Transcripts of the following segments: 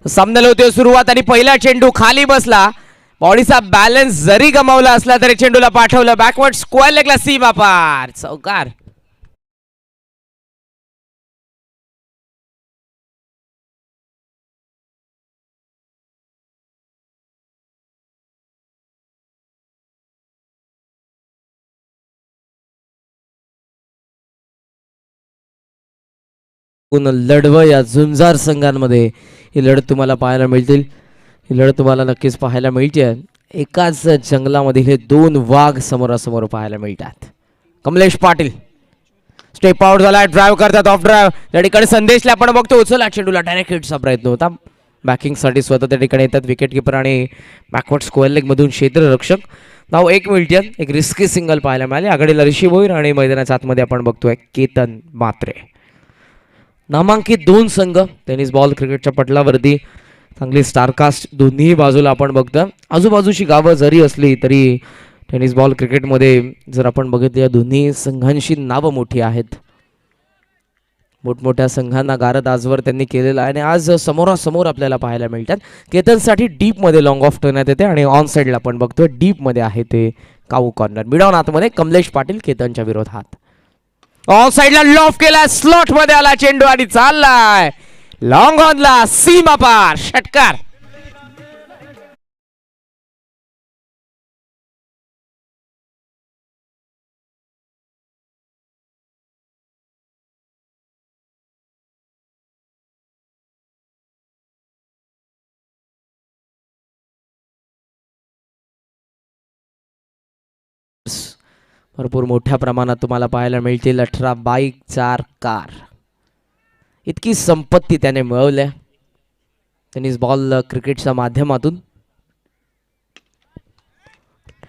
सामन्याला होते सुरुवात आणि पहिला चेंडू खाली बसला. बॉडीचा बॅलन्स जरी गमावला असला तरी चेंडूला पाठवलं बॅकवर्ड स्क्वेअर लेगला सीमा पार. चौकार. लढवं या झुंजार संघांमध्ये ही लढत तुम्हाला पाहायला मिळतील. ही लढत तुम्हाला नक्कीच पाहायला मिळते. एकाच जंगलामध्ये हे दोन वाघ समोरासमोर पाहायला मिळतात. कमलेश पाटील स्टेप आउट झाला. ड्राईव्ह करतात ऑफ ड्राईव्ह. त्या ठिकाणी संदेशला आपण बघतो उचलला चेंडूला डायरेक्ट हिटचा प्रयत्न होता. बॅकिंगसाठी स्वतः त्या ठिकाणी येतात विकेट किपर आणि बॅकवर्ड स्क्वेअर लेग मधून क्षेत्ररक्षक. नाव 1 मिनिट. एक रिस्की सिंगल पाहायला मिळाले. आघाडीला ऋषी भोईर आणि मैदानाच्या आतमध्ये आपण बघतोय केतन मात्रे. नामांकित दोन संघ टेनिस बॉल क्रिकेटच्या पटलावरती चांगली स्टारकास्ट दोन्ही बाजूला आपण बघतो. आजूबाजूची गावं जरी असली तरी टेनिस बॉल क्रिकेटमध्ये जर आपण बघितलं या दोन्ही संघांची नावं मोठी आहेत. मोठमोठ्या संघांना गारद आजवर त्यांनी केलेला आहे आणि आज समोरासमोर आपल्याला पाहायला मिळतात. केतनसाठी डीपमध्ये लॉंग ऑफ ठेवण्यात येते आणि ऑन साईडला आपण बघतोय डीपमध्ये आहे ते काऊ कॉर्नर. मिडॉन आतमध्ये कमलेश पाटील केतनच्या विरोधात. ऑन साईडला लॉफ केला. स्लॉट मध्ये आला चेंडू आणि चाललाय लॉंग ऑनला सीमा पार. षटकार. भरपूर मोठ्या प्रमाणात तुम्हाला पाहायला मिळतील. 18 बाईक 4 कार इतकी संपत्ती त्याने मिळवल्या टेनिस बॉल क्रिकेटच्या माध्यमातून.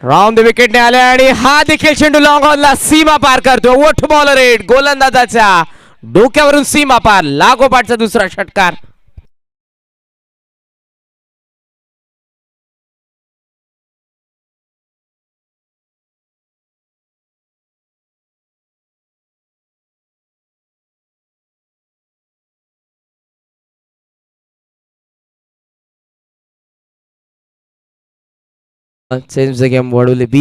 राऊंड विकेटने आले आणि हा देखील चेंडू लॉंग ऑनला सीमा पार करतो. ओठ बॉलर रेड गोलंदाजाच्या डोक्यावरून सीमा पार. लागोपाठचा दुसरा षटकार. Change the game Vadavale B.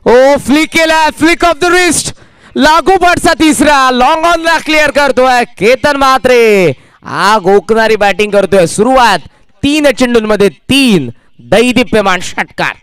ओ फ्लिक केला. Flick of the wrist. लागोपाठचा तिसरा. लॉंग ऑन ला क्लिअर करतोय केतन म्हात्रे. आग ओकणारी बॅटिंग करतोय. सुरुवात 3 चेंडूंमध्ये 3 दैदिप्यमान षटकार.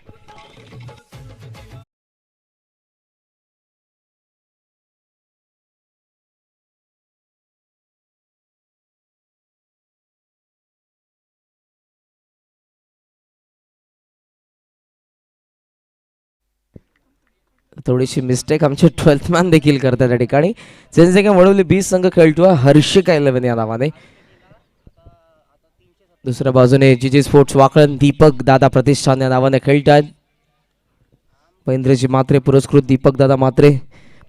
थोडीशी मिस्टेक आमचे 12th मॅन देखील करतात त्या ठिकाणी. चेंज वडवली 20 संघ खेळतोय हर्षिका 11 या नावाने. दुसऱ्या बाजूने जीजी स्पोर्ट्स वाकळण दीपक दादा प्रतिष्ठान या नावाने खेळतात. महेंद्रजी मात्रे पुरस्कृत दीपक दादा मात्रे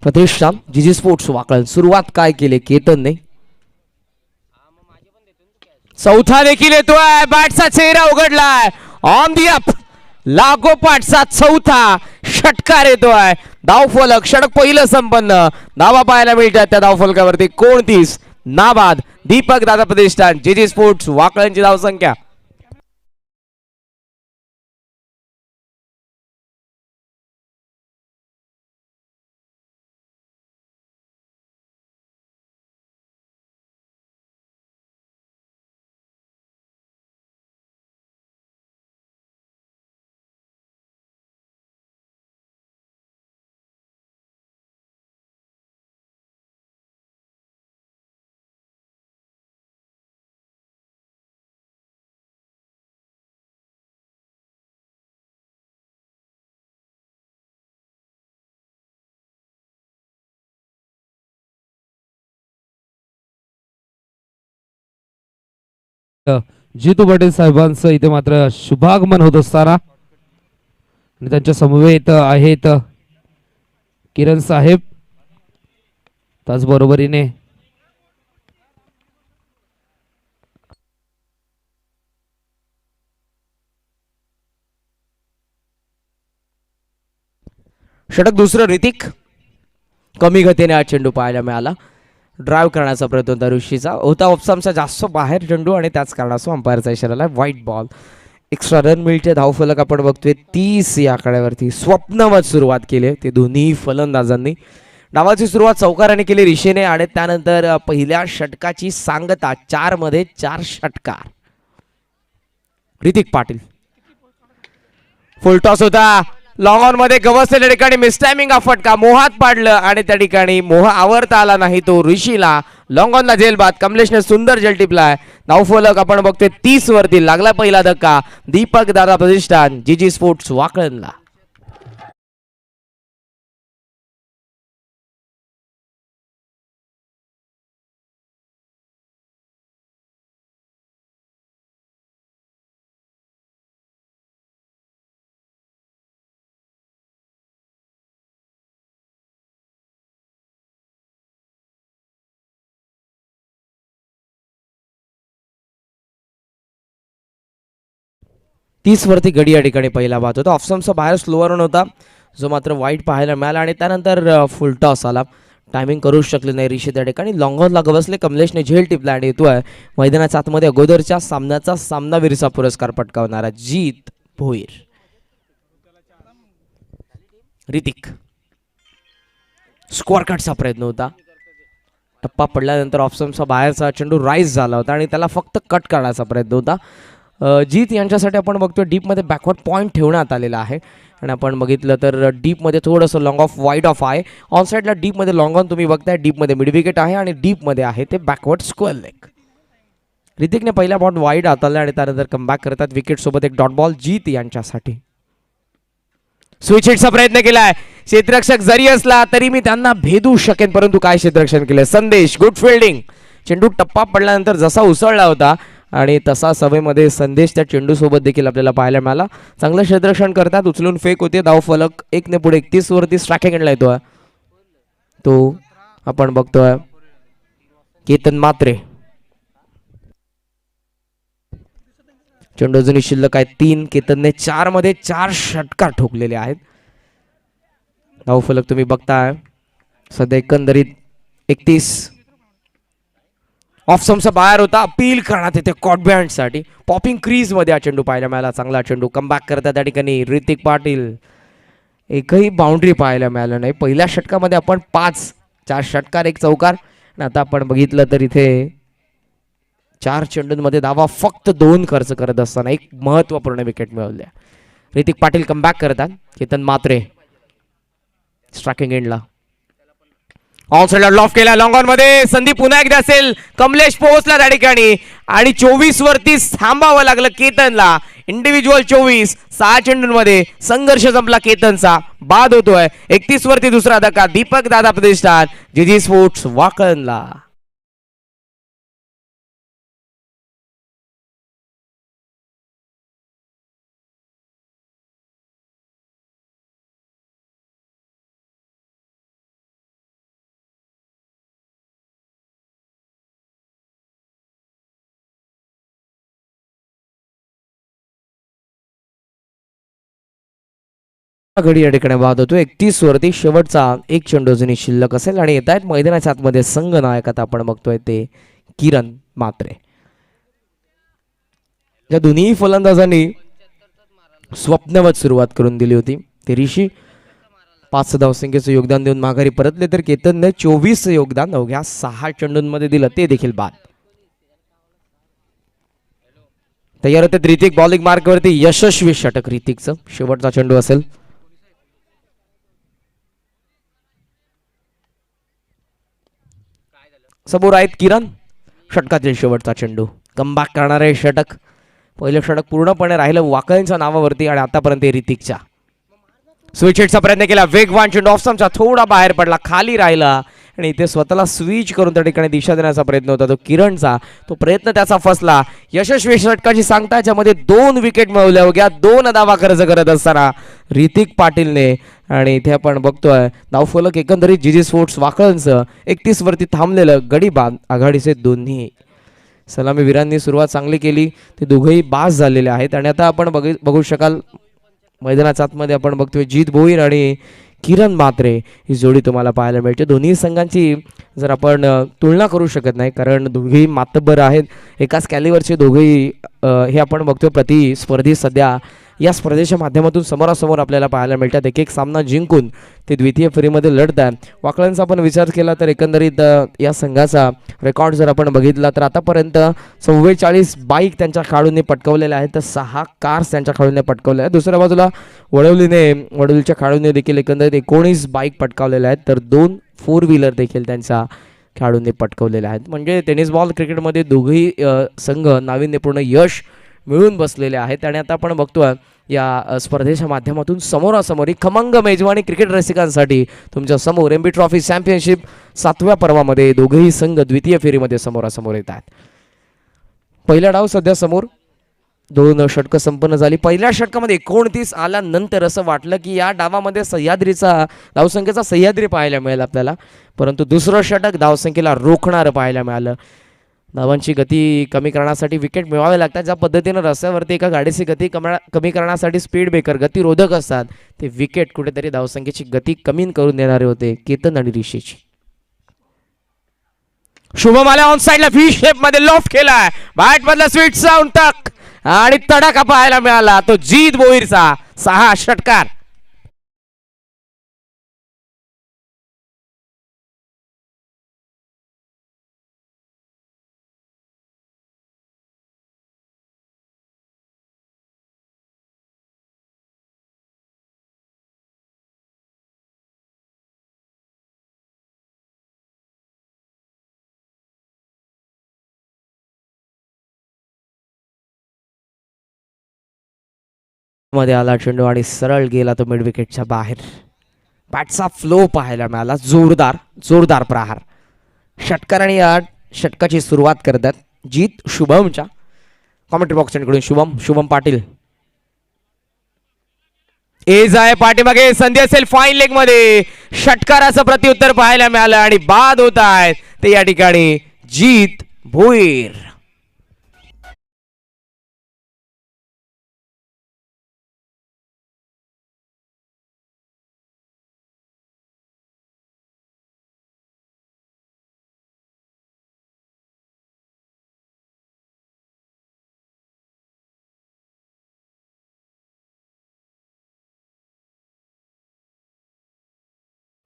प्रतिष्ठान जीजी स्पोर्ट्स वाकळण. सुरुवात काय केली केतनने. चौथा देखील येतोय. बॅटचा चेहरा उघडलाय. On the up. लागोपाठचा चौथा षटकार येतोय. धावफलक षटक पहिलं संपन्न. धावा पाहायला मिळतात त्या धावफलकावरती 29 नाबाद. दीपक दादा प्रतिष्ठान जीजी स्पोर्ट्स वाकळणची धावसंख्या. जितू पाटील साहेबांचं इथे मात्र शुभागमन होत असताना आणि त्यांच्या समवेत आहेत किरण साहेब. त्याचबरोबरीने षटक दुसरं ऋतिक. कमी गतीने हा चेंडू पाहायला मिळाला. ड्राईव्ह करण्याचा प्रयत्न होता ऋषीचा, होता ऑप्शनचा जास्त बाहेर चेंडू आणि त्याच कारणास्तव अंपायरचा इशारा आला व्हाईट बॉल. एक्स्ट्रा रन मिळते. धावफलक आपण बघतोय 30 या आकड्यावरती. स्वप्नवत सुरुवात केली ते दोन्ही फलंदाजांनी. डावाची सुरुवात चौकाराने केली ऋषीने आणि त्यानंतर पहिल्या षटकाची सांगता 4 मध्ये 4 षटकार. ऋतिक पाटील फुल टॉस होता लॉंग ऑन मध्ये गवसलेल्या ठिकाणी मिसटायमिंग हा फटका मोहात पाडलं आणि त्या ठिकाणी मोह आवरता आला नाही तो ऋषीला. लॉंग ऑनला झेल बाद. कमलेशने सुंदर झेल टिपलाय. धावफलक आपण बघतोय 30 वरती. लागला पहिला धक्का दीपक दादा प्रतिष्ठान जीजी स्पोर्ट्स वाकळणला. तीस वरती गडी या ठिकाणी पहिला बाद होता. ऑफस्टम्पचा बाहेर स्लोअर रन होता जो मात्र वाईट पाहायला मिळाला आणि त्यानंतर फुल टॉस आला. टायमिंग करूच शकले नाही ऋषी त्या ठिकाणी. लॉंगॉनला गवसले. कमलेशने झेल टिपला आणि येतोय मैदानाच्या आतमध्ये अगोदरच्या सामन्याचा सामनावीरचा पुरस्कार पटकावणारा जीत भोईर. ऋतिक स्कोअर कटचा प्रयत्न होता. टप्पा पडल्यानंतर ऑफस्टम्पचा बाहेरचा चेंडू राईज झाला होता आणि त्याला फक्त कट करण्याचा प्रयत्न होता. जीत यांच्यासाठी आपण बघतोय डीपमध्ये बॅकवर्ड पॉईंट ठेवण्यात आलेला आहे आणि आपण बघितलं तर डीपमध्ये थोडंसं लॉंग ऑफ वाईड ऑफ आहे. ऑन साईडला डीपमध्ये लॉंग ऑन तुम्ही बघताय. डीपमध्ये मिड विकेट आहे आणि डीपमध्ये आहे ते बॅकवर्ड स्क्वेअर लेग. ऋतिकने पहिला बॉल वाईड हाताळला आणि त्यानंतर कमबॅक करतात विकेट सोबत एक डॉट बॉल जीत यांच्यासाठी. स्विच हिटचा प्रयत्न केलाय. क्षेत्ररक्षक जरी असला तरी मी त्यांना भेदू शकेन परंतु काय क्षेत्ररक्षण केलं. संदेश गुड फिल्डिंग. चेंडू टप्पा पडल्यानंतर जसा उसळला होता आणि तसा सभेमध्ये संदेश त्या चेंडू सोबत देखील आपल्याला पाहायला मिळाला. चांगलं क्षेत्ररक्षण करतात. उचलून फेक होते. धावफलक 1 ने पुढे 31 वरती स्ट्रायकिंग एंडला येतोय तो आपण बघतोय केतन मात्रे. चेंडू अजूनही शिल्लक आहे 3. केतनने 4 मध्ये 4 षटकार ठोकलेले आहेत. धावफलक तुम्ही बघताय सध्या एकंदरीत 31. ऑफस्टम्पचा बाहेर होता. अपील करण्यात येते कॉटबँड साठी. पॉपिंग क्रीज मध्ये हा चेंडू पाहायला मिळाला. चांगला चेंडू कमबॅक करतात त्या ठिकाणी ऋतिक पाटील. एकही बाउंड्री पाहायला मिळालं नाही. पहिल्या षटकामध्ये आपण 4 षटकार 1 चौकार आणि आता आपण बघितलं तर इथे 4 चेंडूंमध्ये धावा फक्त 2 खर्च करत असताना एक महत्वपूर्ण विकेट मिळवल्या. ऋतिक पाटील कमबॅक करतात. केतन मात्रे स्ट्रायकिंग एंडला. ऑन साइडला लॉफ केला. लॉंग ऑन मध्ये संदीप पुन्हा एकदा असेल. कमलेश पोहोचला त्या ठिकाणी आणि 24 वरती थांबावं लागलं केतनला. इंडिव्हिज्युअल 24. 6 चेंडूंमध्ये संघर्ष संपला केतनचा. बाद होतोय 31 वरती दुसरा धक्का. दीपक दादा प्रतिष्ठान जीजी स्पोर्ट्स वाकळणला. घडी या ठिकाणी बाद होतो 31 वरती. शेवटचा एक चेंडू अजूनही शिल्लक असेल आणि येत आहेत मैदानाच्या आतमध्ये संघनायक आता आपण बघतोय ते किरण मात्रे. या दोन्ही फलंदाजांनी स्वप्नवत सुरुवात करून दिली होती. ते ऋषी 5 धावसंख्येचं योगदान देऊन माघारी परतले तर केतनने 24 योगदान अवघ्या 6 चेंडूंमध्ये दिलं ते देखील बाद. तयार होते ऋतिक. बॉलिंग मार्कवरती यशस्वी षटक ऋतिकचं. शेवटचा चेंडू असेल. समोर आहेत किरण. षटकातील शेवटचा चेंडू. कमबॅक करणारे षटक. पहिलं षटक पूर्णपणे राहिलं वाकळींच्या नावावरती आणि आतापर्यंत ऋतिकच्या. स्विच हिटचा प्रयत्न केला. वेगवान चेंडू ऑफस्टम्पचा थोडा बाहेर पडला. खाली राहिला आणि इथे स्वतःला स्विच करून त्या ठिकाणी दिशा देण्याचा प्रयत्न होता तो किरणचा. तो प्रयत्न त्याचा फसला. यशस्वी षटकाची सांगता ज्यामध्ये 2 विकेट मिळवल्या अवघ्या 2 धावा खर्च करत असताना ऋतिक पाटीलने. आणि इथे आपण बघतोय धावफलक एकंदरीत जीजी स्पोर्ट्स वाकळंचं 31 वरती थांबलेलं. गडी बाद. आघाडीचे दोन्ही सलामीवीरांनी सुरुवात चांगली केली. ते दोघेही बास झालेले आहेत आणि आता आपण बघू शकाल मैदानाच्या आतमध्ये आपण बघतोय जीत भोईर आणि किरण म्हात्रे ही जोडी तुम्हाला पाहायला मिळते. दोन्ही संघांची जर आपण तुलना करू शकत नाही, कारण दोघेही मातब्बर आहेत, एकाच कॅलिवरचे दोघेही. हे आपण बघतो प्रतिस्पर्धी सध्या या स्पर्धेच्या माध्यमातून समोरासमोर आपल्याला पाहायला मिळतात. एक एक सामना जिंकून ते द्वितीय फेरीमध्ये लढतात. वाकळांचा आपण विचार केला तर एकंदरीत या संघाचा रेकॉर्ड जर आपण बघितला तर आतापर्यंत 44 बाईक त्यांच्या खेळाडूंनी पटकवलेल्या आहेत, तर 6 कार्स त्यांच्या खेळाडूंनी पटकवल्या आहेत. दुसऱ्या बाजूला वडवलीच्या खेळाडूंनी देखील एकंदरीत 19 बाईक पटकावलेल्या आहेत, तर 2 4 व्हीलर देखील त्यांच्या खेळाडूंनी पटकवलेल्या आहेत. म्हणजे टेनिस बॉल क्रिकेटमध्ये दोघेही संघ नाविन्यपूर्ण यश मिळून बसलेले आहेत. आणि आता आपण बघतोय या स्पर्धेच्या माध्यमातून समोरासमोर खमंग मेजवानी क्रिकेट रसिकांसाठी तुमच्या समोर एमबी ट्रॉफी चॅम्पियनशिप 7व्या पर्वामध्ये दोघेही संघ द्वितीय फेरीमध्ये समोरासमोर येतात. पहिला डाव सध्या समोर, 2 षटकं संपन्न झाली. पहिल्या षटकामध्ये 29 आल्यानंतर असं वाटलं की या डावामध्ये सह्याद्रीचा धावसंख्येचा सह्याद्री पाहायला मिळेल आपल्याला, परंतु दुसरं षटक धावसंख्येला रोखणारं पाहायला मिळालं. धावांची गती कमी करण्यासाठी विकेट मिळवावे लागतात. ज्या पद्धतीनं रस्त्यावरती एका गाडीची गती कमी करण्यासाठी स्पीड ब्रेकर गतिरोधक असतात, ते विकेट कुठेतरी धावसंख्येची गती कमी करून देणारे होते केतन आणि ऋषीची. शुभम आल्या ऑन साइडला, व्ही शेप मध्ये लॉफ्ट केलाय, बॅट मधला स्वीट साऊंड टक आणि तडाखा पाहायला मिळाला, तो जीत भोईरचा 6 षटकार. मध्ये आला चेंडू आणि सरळ गेला तो मिड विकेटच्या बाहेर. बॅटचा फ्लो पाहायला मिळाला, जोरदार प्रहार. षटकाराने या षटकाची सुरुवात करतात जीत शुभमच्या. कॉमेंट्री बॉक्सकडून शुभम पाटील एज आहे पाठीमागे, संधी असेल फाईन लेग मध्ये, षटकाराचं प्रत्युत्तर पाहायला मिळालं आणि बाद होत आहेत ते या ठिकाणी जीत भोईर.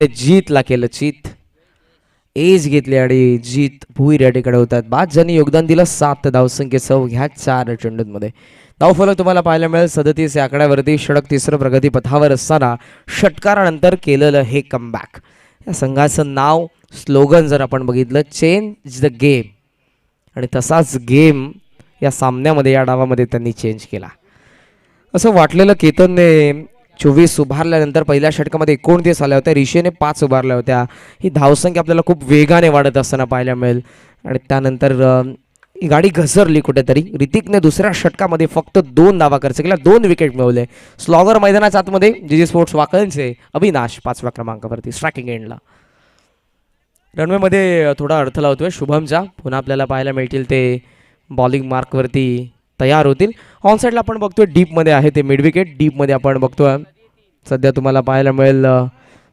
जीतला केलं चीत, एज घेतली आणि जीत भुईर या ठिकाणी होतात. बाद ज्यांनी योगदान दिलं 7 धावसंख्येसह ह्या 4 चेंडूंमध्ये. धावफलक तुम्हाला पाहायला मिळेल 37 या आकड्यावरती. षटक तिसरं प्रगती पथावर असताना षटकारानंतर केलेलं हे कमबॅक. या संघाचं नाव, स्लोगन जर आपण बघितलं, चेंज द गेम, आणि तसाच गेम या सामन्यामध्ये या डावामध्ये त्यांनी चेंज केला. असं वाटलेलं केतनने 24 उभारल्यानंतर पहिल्या षटकामध्ये 29 आल्या होत्या, ऋषीने 5 उभारल्या होत्या. ही धावसंख्या आपल्याला खूप वेगाने वाढत असताना पाहायला मिळेल. आणि त्यानंतर ही गाडी घसरली कुठेतरी. ऋतिकने दुसऱ्या षटकामध्ये फक्त 2 धावा खर्च केल्या, 2 विकेट मिळवले. स्लॉगर मैदानाच्या आतमध्ये जीजी स्पोर्ट्स वाकळचे अविनाश 5व्या क्रमांकावरती स्ट्रायकिंग एंडला. रनवेमध्ये थोडा अर्थ लावतोय शुभमचा. पुन्हा आपल्याला पाहायला मिळतील ते बॉलिंग मार्कवरती तयार होतील. ऑन साईडला आपण बघतोय डीपमध्ये आहे ते मिड विकेट. डीपमध्ये आपण बघतोय सध्या तुम्हाला पाहायला मिळेल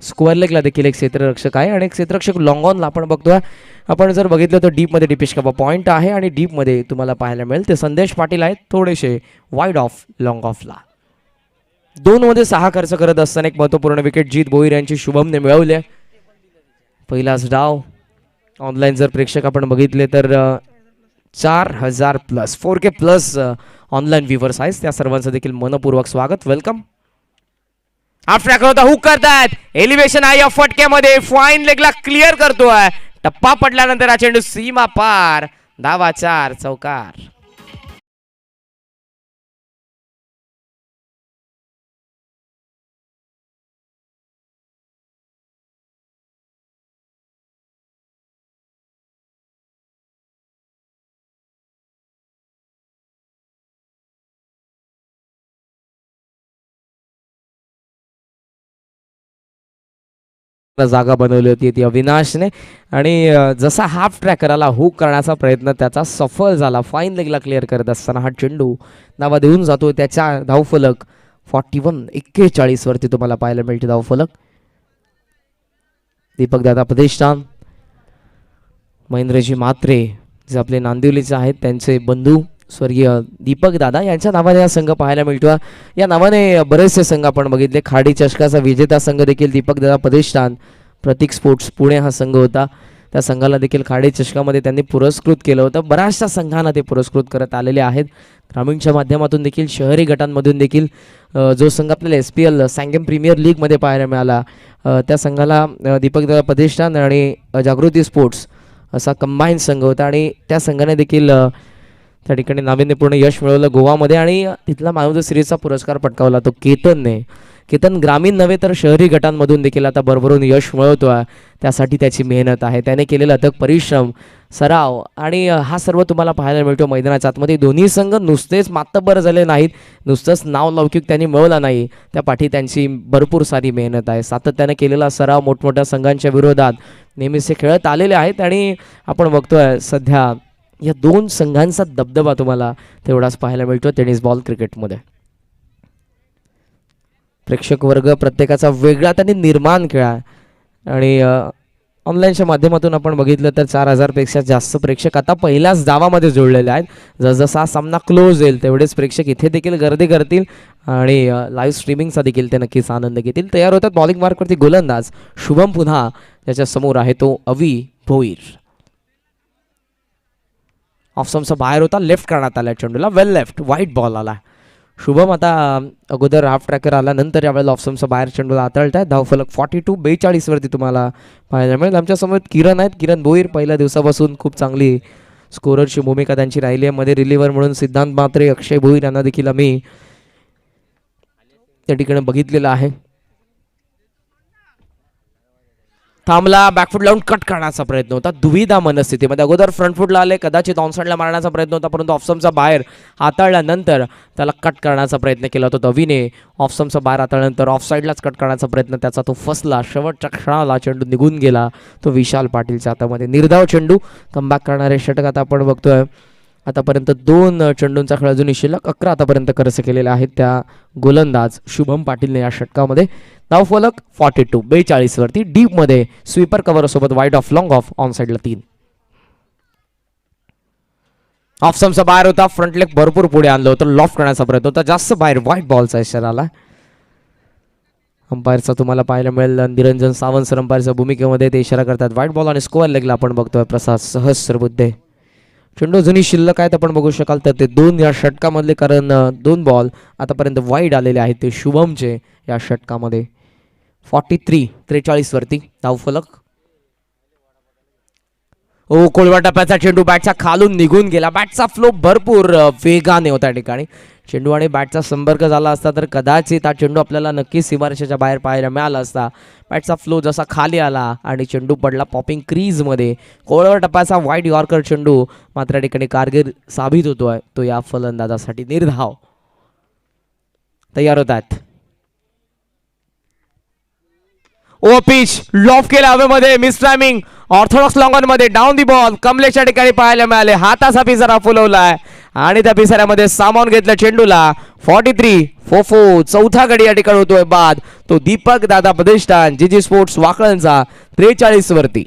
स्क्वेअर लेगला देखील एक क्षेत्ररक्षक आहे आणि एक क्षेत्ररक्षक लॉंग ऑनला आपण बघतोय. आपण जर बघितलं तर डीपमध्ये दीपेश काबा पॉईंट आहे आणि डीपमध्ये तुम्हाला पाहायला मिळेल ते संदेश पाटील आहेत थोडेसे वाईड ऑफ लॉंग ऑफला. 2 मध्ये 6 खर्च करत असताना एक महत्त्वपूर्ण विकेट जीत भोईर यांची शुभमने मिळवले. पहिलाच डाव. ऑनलाईन जर प्रेक्षक आपण बघितले तर 4000 plus 4K plus online viewers आहेत. त्या सर्वांचं देखील मनपूर्वक स्वागत, वेलकम. आफ्टर होता हुक करतात, एलिव्हेशन आहे या फटक्यामध्ये, फाईन लेगला क्लिअर करतोय. टप्पा पडल्यानंतर हा चेंडू सीमा पार, धावा 4 चौकार. जागा बनवली होती ती अविनाशने आणि जसा हाफ ट्रॅकरला हुक करण्याचा प्रयत्न त्याचा सफल झाला. फाईन लेगला क्लिअर करत असताना हा चेंडू धावा देऊन जातो. त्याच्या धावफलक 41 वरती तुम्हाला पाहायला मिळते धावफलक. दीपकदादा प्रतिष्ठान, महेंद्रजी म्हात्रे जे आपले नांदिवलीचे आहेत त्यांचे बंधू स्वर्गीय दीपकदादा यांच्या नावाने हा संघ पाहायला मिळतो. या नावाने बरेचसे संघ आपण बघितले. खाडी चषकाचा विजेता संघ देखील दीपकदादा प्रतिष्ठान, प्रतीक स्पोर्ट्स पुणे हा संघ होता. त्या संघाला देखील खाडी चषकामध्ये त्यांनी पुरस्कृत केलं होतं. बऱ्याचशा संघांना ते पुरस्कृत करत आलेले आहेत. ग्रामीणच्या माध्यमातून देखील, शहरी गटांमधून देखील जो संघ आपल्याला SPL सॅंगम प्रीमियर लीगमध्ये पाहायला मिळाला, त्या संघाला दीपकदादा प्रतिष्ठान आणि जागृती स्पोर्ट्स असा कंबाईन संघ होता आणि त्या संघाने देखील त्या ठिकाणी नाविन्यपूर्ण यश मिळवलं गोवामध्ये आणि तिथला मॅन ऑफ द सिरीजचा पुरस्कार पटकावला तो केतनने. केतन ग्रामीण नव्हे तर शहरी गटांमधून देखील आता भरभरून यश मिळवतो आहे. त्यासाठी त्याची मेहनत आहे, त्याने केलेला अथक परिश्रम, सराव आणि हा सर्व तुम्हाला पाहायला मिळतो मैदानाच्या आतमध्ये. दोन्ही संघ नुसतेच मातब्बर झाले नाहीत, नुसतंच नावलौकिक त्यांनी मिळवला नाही, त्या पाठी त्यांची भरपूर सारी मेहनत आहे. सातत्याने केलेला सराव मोठमोठ्या संघांच्या विरोधात नेहमीच खेळत आलेले आहेत आणि आपण बघतोय सध्या या दोन संघांचा दबदबा तुम्हाला तेवढाच पाहायला मिळतो टेनिस बॉल क्रिकेटमध्ये. प्रेक्षक वर्ग प्रत्येकाचा वेगळा त्यांनी निर्माण केला आणि ऑनलाईनच्या माध्यमातून आपण बघितलं तर 4,000पेक्षा जास्त प्रेक्षक आता पहिल्याच डावामध्ये जोडलेले आहेत. जसजसा सामना क्लोज होईल तेवढेच प्रेक्षक इथे देखील गर्दी करतील आणि लाईव्ह स्ट्रीमिंगचा देखील ते नक्कीच आनंद घेतील. तयार होतात बॉलिंग मार्कवरती गोलंदाज शुभम, पुन्हा त्याच्या समोर आहे तो अवी भोईर. ऑफस्टंपचा बाहेर होता, लेफ्ट करण्यात आला चेंडूला, वेल लेफ्ट, वाईट बॉल आला. शुभम आता अगोदर हाफ ट्रॅकर आला, नंतर यावेळेला ऑफस्टंपचा बाहेर चेंडूला हाताळत आहे. धावफलक 42-42 वरती तुम्हाला पाहायला मिळेल. आमच्यासमोर किरण आहेत, किरण भोईर. पहिल्या दिवसापासून खूप चांगली स्कोररची भूमिका त्यांची राहिली आहे. मध्ये रिलीव्हर म्हणून सिद्धांत म्हात्रे, अक्षय भोईर यांना देखील आम्ही त्या ठिकाणी बघितलेलं आहे. थांबला, बॅकफूट लावून कट करण्याचा प्रयत्न होता. दुविधा मनस्थितीमध्ये अगोदर फ्रंटफूटला आले, कदाचित ऑनसाईडला मारण्याचा प्रयत्न होता, परंतु ऑफस्टंपचा बाहेर हाताळल्यानंतर त्याला कट करण्याचा प्रयत्न केला होता दवीने. ऑफस्टंपचा बाहेर हाताळल्यानंतर ऑफसाईडलाच कट करण्याचा प्रयत्न त्याचा तो फसला. शेवटच्या क्षणाला चेंडू निघून गेला तो विशाल पाटीलच्या हातामध्ये. निर्धाव चेंडू, कमबॅक करणारे षटक आता आपण बघतोय. आतापर्यंत 2 चेंडूंचा खेळ अजून शिल्लक, 11 आतापर्यंत खर्च केलेले आहेत त्या गोलंदाज शुभम पाटीलने या षटकामध्ये. धावफलक 42-42 वरती. डीपमध्ये स्वीपर कव्हरसोबत wide off, long off, on साईडला 3. ऑफस्टंपचा बाहेर होता, फ्रंट लेग भरपूर पुढे आणलं होतं, लॉफ्ट करण्याचा प्रयत्न होता, जास्त बाहेर, व्हाईट बॉलचा इशारा आला. अंपायरचा तुम्हाला पाहायला मिळेल निरंजन सावंत सर अंपायरच्या भूमिकेमध्ये ते इशारा करतात व्हाईट बॉल आणि स्कोअर लेगला आपण बघतोय प्रसाद सहस्रबुद्धे. चेंडू जुनी शिल्लक आहेत आपण बघू शकाल तर ते 2 या षटकामधले, कारण 2 बॉल आतापर्यंत वाईड आलेले आहेत ते शुभमचे या षटकामध्ये. 43-43 वरती धावफलक. कोळवा टप्प्याचा चेंडू बॅटच्या खालून निघून गेला. बॅटचा फ्लो भरपूर वेगाने होता या ठिकाणी. चेंडू आणि बॅटचा संपर्क झाला असता तर कदाचित हा चेंडू आपल्याला नक्कीच सीमारेषेच्या बाहेर पाहायला मिळाला असता. बॅटचा फ्लो जसा खाली आला आणि चेंडू पडला पॉपिंग क्रीजमध्ये. कोळवा टप्प्याचा वाईट यॉर्कर चेंडू मात्र या ठिकाणी कारगर साबित होतोय तो या फलंदाजासाठी. निर्धाव तयार होतात. ओ पिच लॉफ केला हवेमध्ये, miss timing, Orthodox long on मध्ये डाऊन दी बॉल कमलेशच्या ठिकाणी पाहायला मिळाले. हाताचा पिसारा फुलवलाय आणि त्या पिसाऱ्यामध्ये सामावून घेतलं चेंडूला. 43-44 चौथा गडी या ठिकाणी होतोय बाद. तो दीपक दादा प्रतिष्ठान GG स्पोर्ट्स वाकळंचा 43 वरती.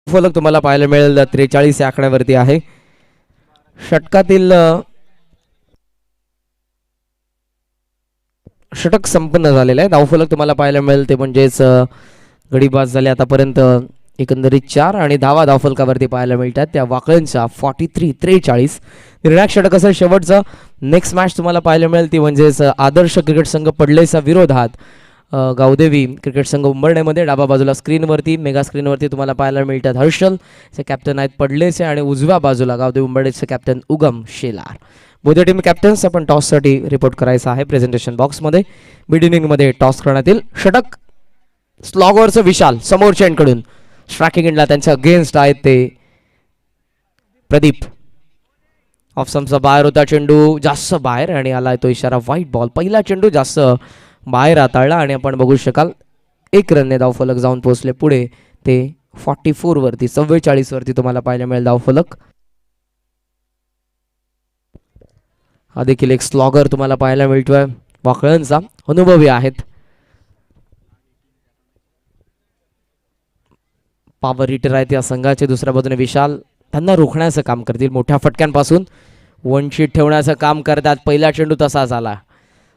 फलक तुम्हाला पाहायला मिळेल 43 या आकड्यावरती आहे. षटकातील षटक संपन्न झालेलं आहे. धावफलक तुम्हाला पाहायला मिळेल ते म्हणजेच गडी बाद झाले आतापर्यंत एकंदरीत 4 आणि धावफलकावरती पाहायला मिळतात त्या वाकळंच्या 43-43. निर्णायक षटक असेल शेवटचं. नेक्स्ट मॅच तुम्हाला पाहायला मिळेल ती म्हणजेच आदर्श क्रिकेट संघ पडलेच्या विरोधात गावदेवी क्रिकेट संघ उंबरण्यामध्ये. डाबा बाजूला स्क्रीनवरती मेगा स्क्रीनवरती तुम्हाला पाहायला मिळतात हर्षल चे कॅप्टन आहेत पडलेचे आणि उजव्या बाजूला गावदेवी उंबरडेचे कॅप्टन उगम शेलार. दोन्ही टीम कॅप्टन्स आपण टॉससाठी रिपोर्ट करायचा आहे प्रेझेंटेशन बॉक्समध्ये. मिड इनिंगमध्ये टॉस करण्यात येईल. षटक स्लॉगरचं विशाल समोरच्या एंडकडून स्ट्रायकिंग एंडला त्यांच्या अगेन्स्ट आहेत ते प्रदीप. ऑफ स्टंपचा बाहेर होता चेंडू, जास्त बाहेर आणि आला तो इशारा व्हाईट बॉल. पहिला चेंडू जास्त बाहेर हाताळला आणि आपण बघू शकाल 1 रनने धावफलक जाऊन पोहोचले पुढे. ते 44 वरती 44 वरती तुम्हाला पाहायला मिळेल धावफलक. हा देखील एक स्लॉगर तुम्हाला पाहायला मिळतोय. वाकळणचा अनुभवी आहेत. पॉवर हिटर आहेत या संघाचे. दुसऱ्या बाजूने विशाल त्यांना रोखण्याचं काम करतील, मोठ्या फटक्यांपासून वंचित ठेवण्याचं काम करतात. पहिला चेंडू तसा झाला,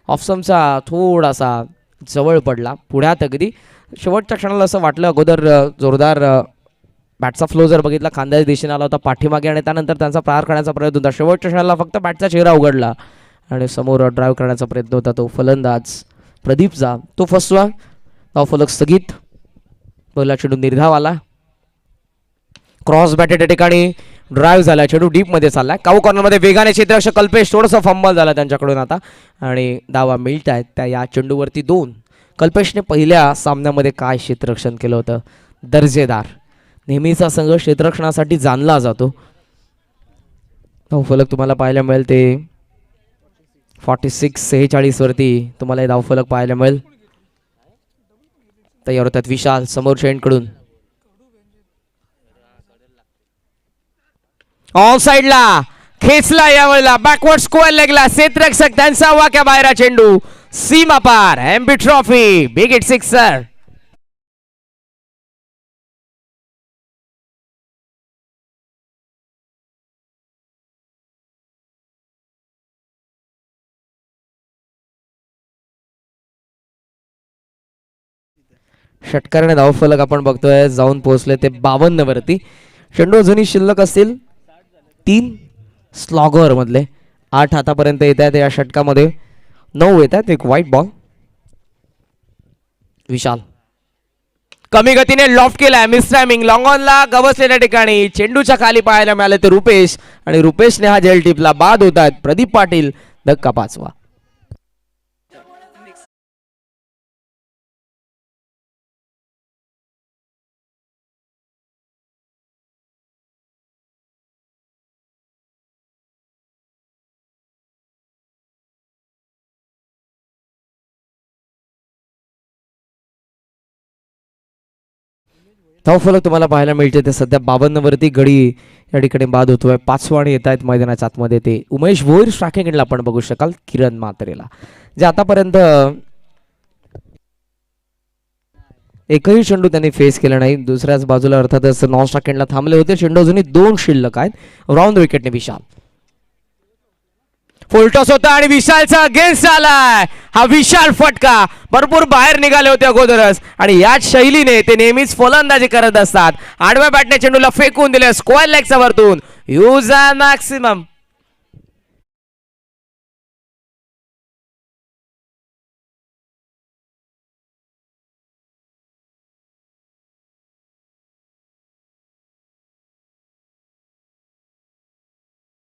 ऑफस्टंपचा थोडासा जवळ पडला पुढ्यात अगदी. शेवटच्या क्षणाला असं वाटलं, अगोदर जोरदार बॅटचा फ्लो जर बघितला खांद्याच्या दिशेने आला होता पाठीमागे आणि त्यानंतर त्यांचा प्रहार करण्याचा प्रयत्न होता. शेवटच्या क्षणाला फक्त बॅटचा चेहरा उघडला आणि समोर ड्राईव्ह करण्याचा प्रयत्न होता तो फलंदाज प्रदीपचा. तो फसवा, धावफलक स्थगित. पहिला चेंडू निर्धाव आला, क्रॉस बॅटेड या ठिकाणी ड्राईव्ह झाला, चेंडू डीपमध्ये चाललाय. काऊ कॉर्नरमध्ये वेगाने क्षेत्ररक्षक कल्पेश, थोडंसं फंबल झाला त्यांच्याकडून आता आणि धावा मिळत आहेत त्या या चेंडूवरती 2. कल्पेशने पहिल्या सामन्यामध्ये काय क्षेत्ररक्षण केलं होतं, दर्जेदार. नेहमीचा संघ क्षेत्ररक्षणासाठी जाणला जातो. धावफलक तुम्हाला पाहायला मिळेल ते 46 वरती तुम्हाला हे धावफलक पाहायला मिळेल. तयार होतात विशाल समोरच्या एंडकडून. ऑफ साइडला खेचला, यावेळेला बॅकवर्ड स्क्वेअर लेगला क्षेत्ररक्षक त्यांचा वाक्या बाहेर चेंडू सीमा पार. MP trophy big hit sixer. षटकाराने धावफलक आपण बघतोय जाऊन पोहोचले ते 52 वरती. चेंडू अजूनही शिल्लक असतील 3 स्लॉगर मधले. 8 हातापर्यंत येत आहेत या षटकामध्ये, 9 येत आहेत. एक व्हाईट बॉल. विशाल कमी गतीने लॉफ्ट केलाय, मिस टायमिंग, लॉंग ऑनला गवसलेल्या ठिकाणी चेंडूच्या खाली पाहायला मिळाले ते रुपेश आणि रुपेशने हा जेल टिपला. बाद होत आहेत प्रदीप पाटील. धक्का 5वा. धावफलक तुम्हाला पाहायला मिळते ते सध्या 52 वरती. गडी या ठिकाणी बाद होतोय. 5वा आणि येत आहेत मैदानाच्या आतमध्ये ते उमेश भोईर. स्ट्रायकिंगला आपण बघू शकाल किरण म्हात्रेला, जे आतापर्यंत एकही चेंडू त्यांनी फेस केला नाही. दुसऱ्याच बाजूला अर्थातच नॉन स्ट्रायकिंगला थांबले होते. चेंडू अजूनही 2 शिल्लक आहेत. राऊंड विकेटने विशाल. फुलटॉस होता आणि विशालचा अगेन्स्ट आलाय. हा विशाल फटका, भरपूर बाहेर निघाले होते अगोदरच आणि याच शैलीने ते नेहमीच फलंदाजी करत असतात. आडव्या बॅटने चेंडूला फेकून दिले स्क्वेअर लेगच्या वरतून. Use and maximum.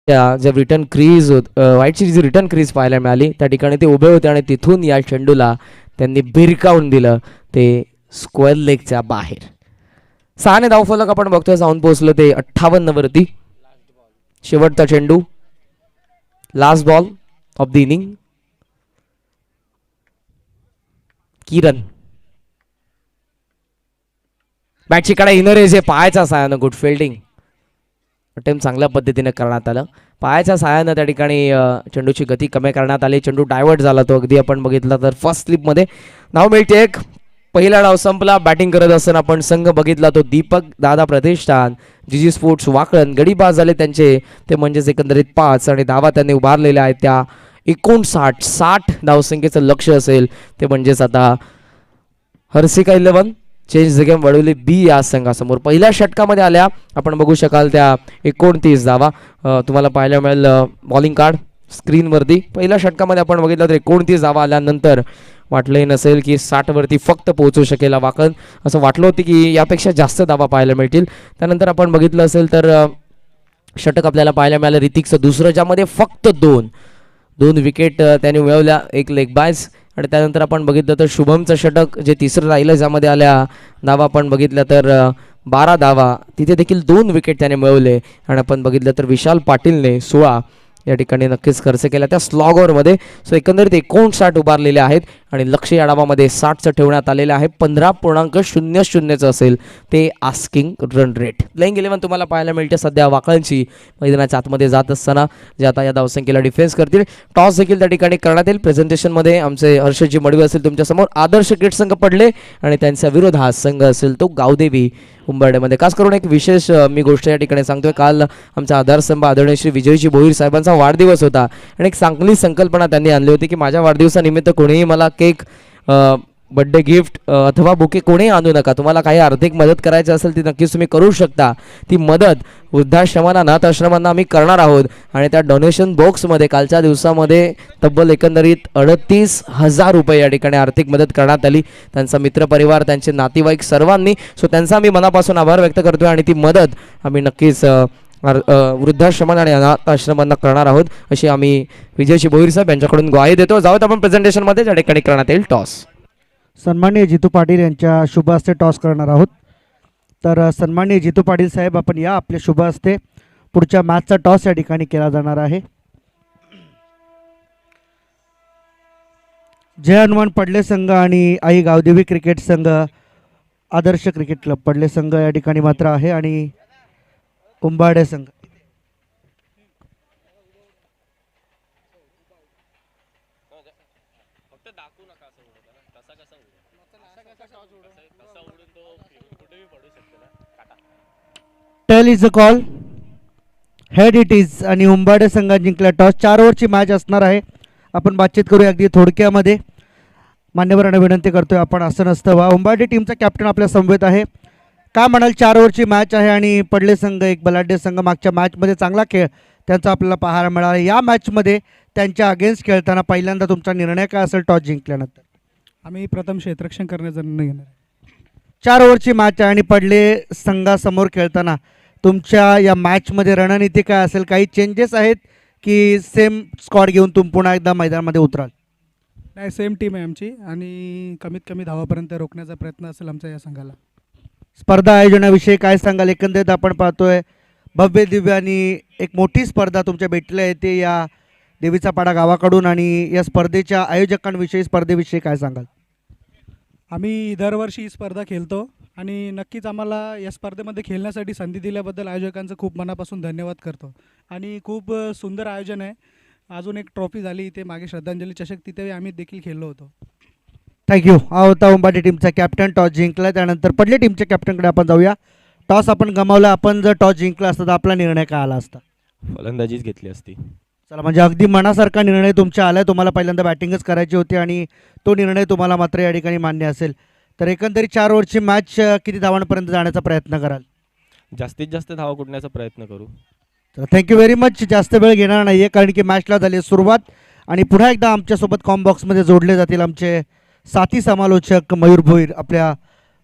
जे रिटर्न क्रीज व्हाईटची जी रिटर्न क्रीज पाहायला मिळाली त्या ठिकाणी ते उभे होते आणि तिथून या चेंडूला त्यांनी भिरकावून दिलं ते स्क्वेअर लेगच्या बाहेर. 6ने धावफलक आपण बघतोय जाऊन पोहोचलो ते 58 वरती. शेवटचा चेंडू, last ball of the inning. Kiran बॅटची कडा इनर एज पायाच्या साहाय्यानं गुड फिल्डिंग अटेम्प्ट चांगल्या पद्धतीने करण्यात आलं. पायाच्या साहाय्यानं त्या ठिकाणी चेंडूची गती कमी करण्यात आली. चेंडू डायव्हर्ट झाला तो अगदी आपण बघितला तर फर्स्ट स्लिपमध्ये. नाव मिळते एक. पहिला डाव संपला. बॅटिंग करत असताना आपण संघ बघितला तो दीपक दादा प्रतिष्ठान जीजी स्पोर्ट्स वाकळण. गडी बाद झाले त्यांचे ते म्हणजेच एकंदरीत 5 आणि धावा त्यांनी उभारलेल्या आहेत त्या 59-60 धावसंख्येचं लक्ष असेल ते म्हणजेच आता Harshika 11 change the game Wadavali B या संघासमोर. पहिल्या षटकामध्ये आल्या आपण बघू शकाल त्या 29 धावा तुम्हाला पाहायला मिळेल बॉलिंग कार्ड स्क्रीनवरती. पहिल्या षटकामध्ये आपण बघितलं तर 29 धावा आल्यानंतर वाटलंही नसेल की 60 वरती फक्त पोहोचू शकेल वाकण. असं वाटलं होतं की यापेक्षा जास्त धावा पाहायला मिळतील. त्यानंतर आपण बघितलं असेल तर षटक आपल्याला पाहायला मिळालं ऋतिकचं दुसरं, ज्यामध्ये फक्त 2 विकेट त्याने मिळवल्या. एक लेग बायज आणि त्यानंतर आपण बघितलं तर शुभमचं षटक जे तिसरं राहिलं, ज्यामध्ये आल्या धावा आपण बघितल्या तर 12 धावा, तिथे देखील 2 विकेट त्याने मिळवले. आणि आपण बघितलं तर विशाल पाटीलने 16 या ठिकाणी नक्कीच खर्च केला त्या स्लॉगरमध्ये. सो एकंदरीत 59 उभारलेले आहेत आणि लक्ष या डावामध्ये 60चं ठेवण्यात आलेलं आहे. 15.00चं असेल ते आस्किंग रन रेट. प्लेइंग 11 तुम्हाला पाहायला मिळते सध्या वाकळांची मैदानाच्या आतमध्ये जात असताना, जे आता या धावसंख्येला डिफेन्स करतील. टॉस देखील त्या ठिकाणी करण्यात येईल. प्रेझेंटेशनमध्ये आमचे हर्षजी मडवी असेल तुमच्यासमोर. आदर्श क्रिकेट संघ पडले आणि त्यांच्या विरोधात संघ असेल तो गावदेवी उंबरड्यामध्ये. खास करून एक विशेष मी गोष्ट या ठिकाणी सांगतोय, काल आमचा आधारस्तंभ आदरणीय श्री विजयजी भोईर साहेबांचा वाढदिवस होता आणि एक चांगली संकल्पना त्यांनी आणली होती की माझ्या वाढदिवसानिमित्त कोणीही मला केक, बड्डे गिफ्ट अथवा बुके कोणीही आणू नका. तुम्हाला काही आर्थिक मदत करायची असेल ती नक्कीच तुम्ही करू शकता. ती मदत वृद्धाश्रमांना, अनाथ आश्रमांना आम्ही करणार आहोत. आणि त्या डोनेशन बॉक्समध्ये कालच्या दिवसामध्ये तब्बल एकंदरीत 38,000 रुपये या ठिकाणी आर्थिक मदत करण्यात आली. त्यांचा मित्रपरिवार, त्यांचे नातेवाईक सर्वांनी. सो त्यांचा आम्ही मनापासून आभार व्यक्त करतोय आणि ती मदत आम्ही नक्कीच वृद्धाश्रमांना आणि अनाथ आश्रमांना करणार आहोत, अशी आम्ही विजयजी भोईर साहेब यांच्याकडून ग्वाही देतो. जाऊत आपण प्रेझेंटेशनमध्ये ज्या ठिकाणी करण्यात येईल टॉस. सन्माननीय जितू पाटील यांच्या शुभ हस्ते टॉस करणार आहोत. तर सन्माननीय जितू पाटील साहेब, आपण या आपल्या शुभ हस्ते पुढच्या मॅचचा टॉस या ठिकाणी केला जाणार आहे. जय हनुमान पडले संघ आणि आई गावदेवी क्रिकेट संघ, आदर्श क्रिकेट क्लब पडले संघ या ठिकाणी मात्र आहे आणि कुंभाडे संघ. Tail is a call, head it is. आणि उंबाडे संघात जिंकला टॉस. 4 ओव्हरची मॅच असणार आहे. आपण बातचीत करूया अगदी थोडक्यामध्ये. मान्यवरांना विनंती करतोय आपण असं नसतं व्हा. उंबाडे टीमचा कॅप्टन आपल्या समवेत आहे. का म्हणाल, 4 ओव्हरची मॅच आहे आणि पडले संघ एक बलाढ्य संघ. मागच्या मॅचमध्ये चांगला खेळ त्यांचा आपल्याला पाहायला मिळाला. या मॅचमध्ये त्यांच्या अगेन्स्ट खेळताना पहिल्यांदा तुमचा निर्णय काय असेल टॉस जिंकल्यानंतर? आम्ही प्रथम क्षेत्ररक्षण करण्याचा निर्णय घेणार आहे. 4 ओव्हरची मॅच आहे आणि पडले संघासमोर खेळताना तुमच्या या मॅचमध्ये रणनीती काय असेल? काही चेंजेस आहेत की सेम स्क्वॉड घेऊन तुम्ही पुन्हा एकदा मैदानामध्ये उतराल? नाही, सेम टीम आहे आमची आणि कमीत कमी धावापर्यंत रोखण्याचा प्रयत्न असेल आमचा या संघाला. स्पर्धा आयोजनाविषयी काय सांगाल? एकंदरीत आपण पाहतोय भव्य दिव्य आणि एक मोठी स्पर्धा तुमच्या भेटल्या येते या देवीचा पाडा गावाकडून, आणि या स्पर्धेच्या आयोजकांविषयी, स्पर्धेविषयी काय सांगाल? आम्ही दरवर्षी ही स्पर्धा खेळतो आणि नक्कीच आम्हाला या स्पर्धेमध्ये खेळण्यासाठी संधी दिल्याबद्दल आयोजकांचं खूप मनापासून धन्यवाद करतो. आणि खूप सुंदर आयोजन आहे. अजून एक ट्रॉफी झाली इथे मागे, श्रद्धांजली चषक, तिथे आम्ही देखील खेळलो होतो. थँक्यू. हा होता उंबाडी टीमचा कॅप्टन. टॉस जिंकला. त्यानंतर पडले टीमच्या कॅप्टनकडे आपण जाऊया. टॉस आपण गमावला. आपण जर टॉस जिंकला असता तर आपला निर्णय काय आला असता? फलंदाजीच घेतली असती. चला, म्हणजे अगदी मनासारखा निर्णय तुमच्या आला. तुम्हाला पहिल्यांदा बॅटिंगच करायची होती आणि तो निर्णय तुम्हाला मात्र या ठिकाणी मान्य असेल. तर एकंदरीत 4 ओव्हरची मॅच किती धावांपर्यंत जाण्याचा प्रयत्न कराल? जास्तीत जास्त धावा कुठण्याचा प्रयत्न करू. तर थँक्यू व्हेरी मच. जास्त वेळ घेणार नाही आहे कारण की मॅचला झाली सुरुवात. आणि पुन्हा एकदा आमच्यासोबत कॉमबॉक्समध्ये जोडले जातील आमचे साथी समालोचक मयूर भोईर. आपल्या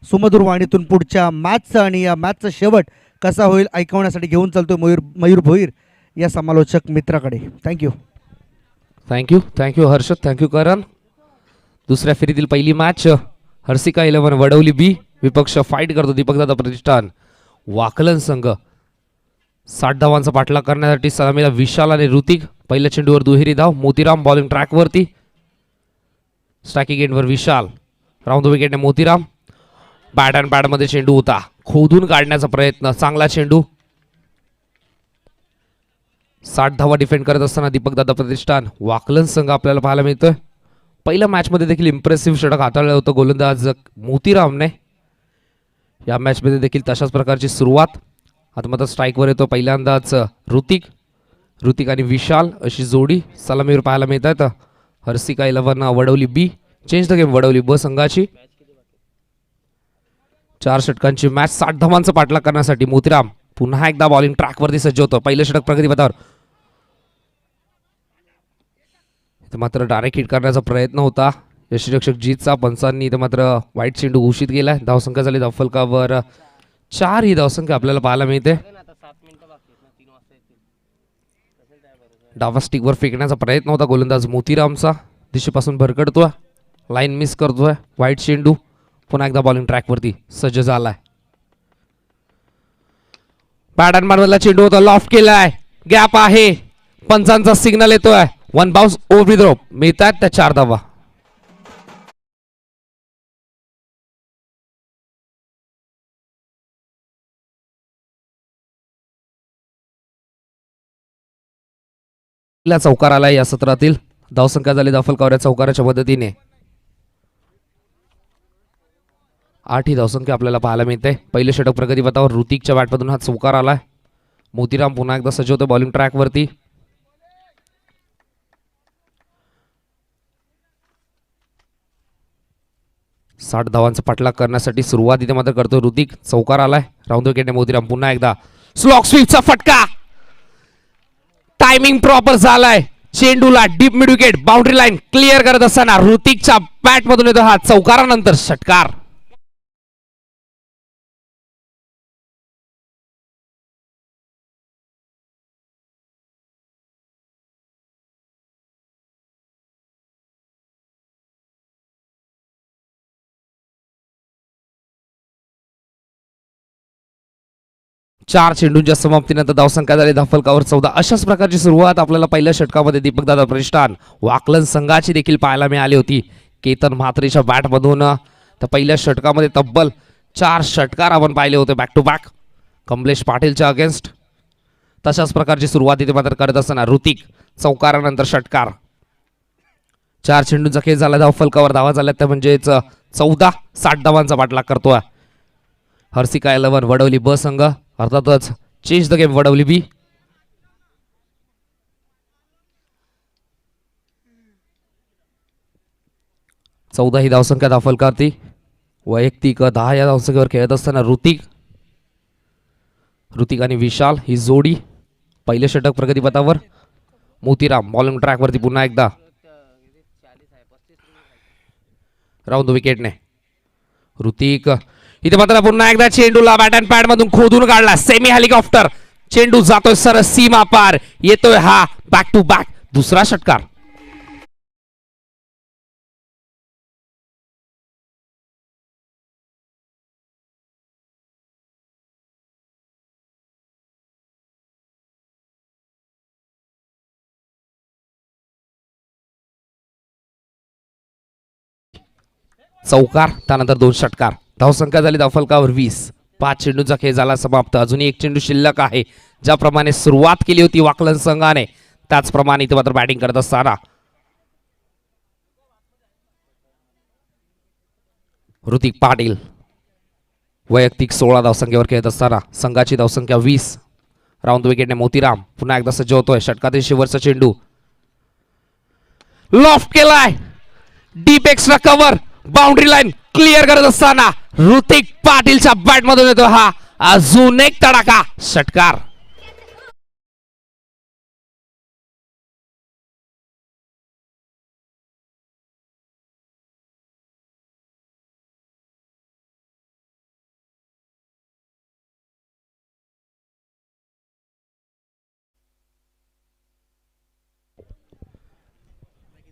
सुमधुर वाणीतून पुढच्या मॅचचा आणि या मॅचचा शेवट कसा होईल ऐकवण्यासाठी घेऊन चालतो मयूर भोईर या समालोचक मित्राकडे. थँक्यू. थँक्यू हर्षद, थँक्यू करण. दुसऱ्या फेरीतील पहिली मॅच हर्षिका 11 वडवली बी विपक्ष फाईट करतो दीपकदादा प्रतिष्ठान वाकलन संघ. 60 धावांचा पाठलाग करण्यासाठी सलामीला विशाल आणि ऋतिक. पहिल्या चेंडूवर दुहेरी धाव. मोतीराम बॉलिंग ट्रॅकवरती. स्ट्रायकिंग एंडवर विशाल. राऊंड द विकेटने मोतीराम. बॅट अँड बॅटमध्ये चेंडू होता, खोदून काढण्याचा प्रयत्न. चांगला चेंडू. 60 धावा डिफेंड करत असताना दीपकदादा प्रतिष्ठान वाकलन संघ आपल्याला पाहायला मिळतोय. पहिल्या मॅचमध्ये देखील इम्प्रेसिव्ह षटक हाताळलं होतं गोलंदाज मोतीरामने. या मॅचमध्ये देखील तशाच प्रकारची सुरुवात. आता मात्र स्ट्राईकवर येतो पहिल्यांदाच ऋतिक आणि विशाल अशी जोडी सलामीवर पाहायला मिळत आहेत. हर्षिका 11 वडवली बी. चेंज द गेम वडवली ब संघाची. 4 षटकांची मॅच. 60 धावांचा पाठलाग करण्यासाठी मोतीराम पुन्हा एकदा बॉलिंग ट्रॅकवरती सज्ज होतो. पहिलं षटक प्रगतीपथावर. मात्र डायरेक्ट हिट करण्याचा प्रयत्न होता यष्टीरक्षक जीतचा. पंचांनी इथं मात्र वाईट चेंडू घोषित केलाय. धावसंख्या झाली धावफलकावर 4 ही धावसंख्या आपल्याला पाहायला मिळते. डावा स्टिकवर फेकण्याचा प्रयत्न होता गोलंदाज मोतीरामचा. दिशेपासून भरकडतो. लाईन मिस करतोय. वाईट चेंडू पुन्हा एकदा बॉलिंग ट्रॅकवरती सज्ज झालाय. बॅट अँड बॉलमधला चेंडू होता, लॉफ्ट केलाय, गॅप आहे, पंचांचा सिग्नल येतोय. One bounce over the rope, मिळतात त्या 4 धावा. चौकार आलाय या सत्रातील. धावसंख्या झाली धाफलकावर या चौकाराच्या मदतीने. 8 ही धावसंख्या आपल्याला पाहायला मिळते. पहिले षटक प्रगतीपथावर ऋतिकच्या बॅटमधून हा चौकार आलाय. मोतीराम पुन्हा एकदा सज्ज होतो बॉलिंग ट्रॅकवरती. साठ धावांचा पाठलाग करण्यासाठी सुरुवात इथे मात्र करतो ऋतिक. चौकार आलाय. राऊंड विकेटने मोतीराम पुन्हा एकदा स्लॉक स्वीपचा फटका. टायमिंग प्रॉपर झालाय. चेंडूला deep mid wicket boundary line clear करत असताना ऋतिकच्या बॅट मधून येतो हा चौकारानंतर षटकार. चार चेंडूंच्या समाप्तीनंतर धावसंख्या झाली धाफलकावर 14. अशाच प्रकारची सुरुवात आपल्याला पहिल्या षटकामध्ये दीपकदादा प्रतिष्ठान वाकलन संघाची देखील पाहायला मिळाली होती. केतन म्हात्रेच्या बॅटमधून तर पहिल्या षटकामध्ये तब्बल 4 षटकार आपण पाहिले होते बॅक टू बॅक कमलेश पाटीलच्या अगेन्स्ट. तशाच प्रकारची सुरुवात इथे मात्र करत असताना ऋतिक चौकारानंतर षटकार. 4 चेंडूंचा खेळ झाला धावफलकावर. धावा झाल्या त्या म्हणजेच 14. 60 धावांचा पाठलाग करतोय हर्षिका 11 वडवली ब संघ. अर्थातच चेंज द गेम वडवली बी. चौदा ही धावसंख्या धाफलकारती. वैयक्तिक 10 या धावसंख्येवर खेळत असताना ऋतिक आणि विशाल ही जोडी. पहिले षटक प्रगतीपथावर. मोतीराम बॉलिंग ट्रॅकवरती पुन्हा एकदा राऊंड विकेटने. ऋतिक इथे मात्र पुन्हा एकदा चेंडूला बॅट अँड पॅड मधून खोदून काढला. सेमी हेलिकॉप्टर चेंडू जातोय सरस सीमा पार. येतोय हा बॅक टू बॅक दुसरा षटकार. चौकार त्यानंतर 2 षटकार. धावसंख्या झाली धावफलकावर 20. 5 चेंडूंचा खेळ झाला समाप्त. अजूनही 1 चेंडू शिल्लक आहे. ज्याप्रमाणे सुरुवात केली होती वाकलन संघाने त्याचप्रमाणे इथे मात्र बॅटिंग करत असताना ऋतिक पाटील वैयक्तिक 16 धावसंख्येवर खेळत असताना संघाची धावसंख्या 20. राऊंड विकेटने मोतीराम पुन्हा एकदा सज्ज होतोय. षटकातील शेवटचा चेंडू लॉफ्ट केलाय. Deep extra cover boundary line clear करत असताना ऋतिक पाटीलच्या बॅट मधून येतो हा अजून एक तडाखा षटकार.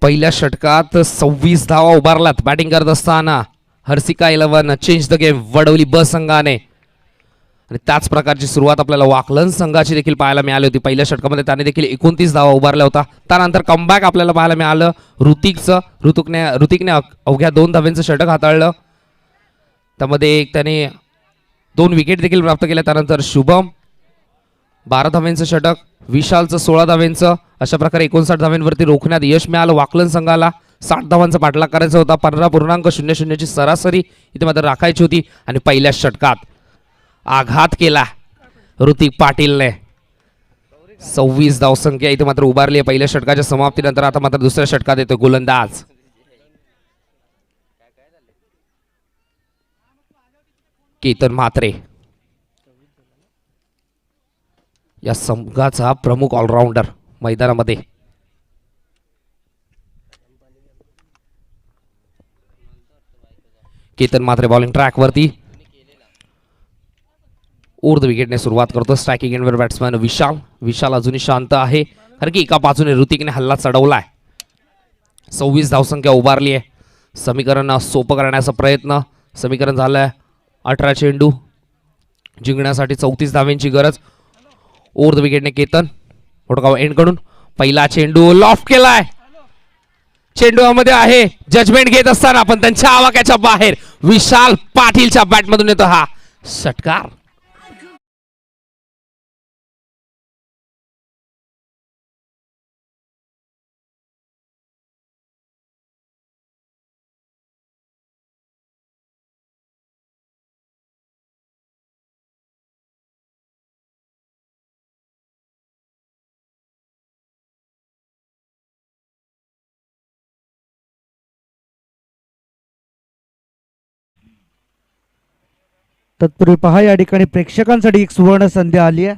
पहिल्या षटकात 26 धावा उभारल्यात बॅटिंग करत असताना Harshika 11 change the game Wadavali ब संघाने. आणि त्याच प्रकारची सुरुवात आपल्याला वाकलन संघाची देखील पाहायला मिळाली होती. पहिल्या षटकामध्ये त्याने देखील 29 धावा उभारल्या होता. त्यानंतर कमबॅक आपल्याला पाहायला मिळालं ऋतिकने अवघ्या 2 धावांचं षटक हाताळलं. त्यामध्ये त्याने 2 विकेट देखील प्राप्त केल्या. त्यानंतर शुभम 12 धावांचं षटक, विशालचं 16 धावांचं. अशा प्रकारे 59 धावांवरती रोखण्यात यश मिळालं वाकलन संघाला. 60 धावांचा पाठलाग करायचा होता. 15.00 ची सरासरी इथे मात्र राखायची होती. आणि पहिल्या षटकात आघात केला ऋतिक पाटीलने. 26 धावसंख्या इथे मात्र उभारली आहे पहिल्या षटकाच्या समाप्तीनंतर. आता मात्र दुसऱ्या षटकात येतो गोलंदाज केतन म्हात्रे. या संघाचा प्रमुख ऑलराऊंडर मैदानामध्ये. केतन म्हात्रे बॉलिंग ट्रॅकवरती. ऊर्ध्व विकेटने सुरुवात करतो. स्ट्रायकिंग एंडवर बॅट्समॅन विशाल अजूनही शांत आहे कारण की एका बाजूने ऋतिकने हल्ला चढवलाय. 26 धावसंख्या उभारली आहे. समीकरण सोपं करण्याचा प्रयत्न. समीकरण झालंय 18 चेंडू जिंकण्यासाठी 34 धाव्यांची गरज. ओव्हर द विकेटने केतन मोठगाव एंड कडून पहिला चेंडू लॉफ्ट केलाय. चेंडू मध्ये आहे जजमेंट घेत असताना पण त्यांच्या आवाक्याच्या बाहेर विशाल पाटीलच्या बॅटमधून येतो हा षटकार. तत्पूर्वी पहा या ठिकाणी प्रेक्षकांसाठी एक सुवर्ण संधी आली आहे.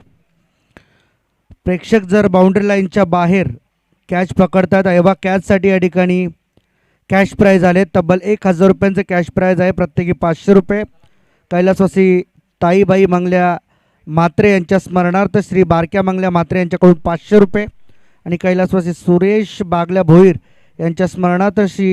प्रेक्षक जर बाउंड्री लाईनच्या बाहेर कॅच पकडतात तेव्हा कॅचसाठी या ठिकाणी कॅश प्राईज आले. तब्बल 1000 रुपयांचं कॅश प्राईज आहे. प्रत्येकी 500 रुपये. कैलासवासी ताईबाई मंगल्या म्हात्रे यांच्या स्मरणार्थ श्री बारक्या मंगल्या म्हात्रे यांच्याकडून 500 रुपये आणि कैलासवासी सुरेश बागल्या भोईर यांच्या स्मरणार्थ श्री